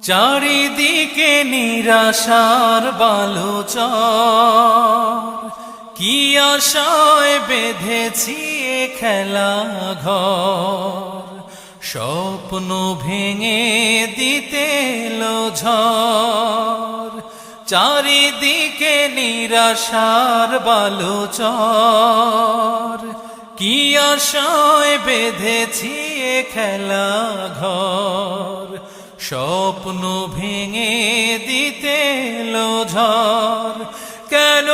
চারিদিকে নিরাশার বালুচর, কি আশায় বেঁধেছি এ খেলা ঘর। স্বপ্ন ভেঙে দিতে এলো ঝড়, চারিদিকে নিরাশার বালুচর, কি আশায় বেঁধেছি এ খেলা ঘর। স্বপ্ন ভেঙে দিতে এলো ঝড়, কেন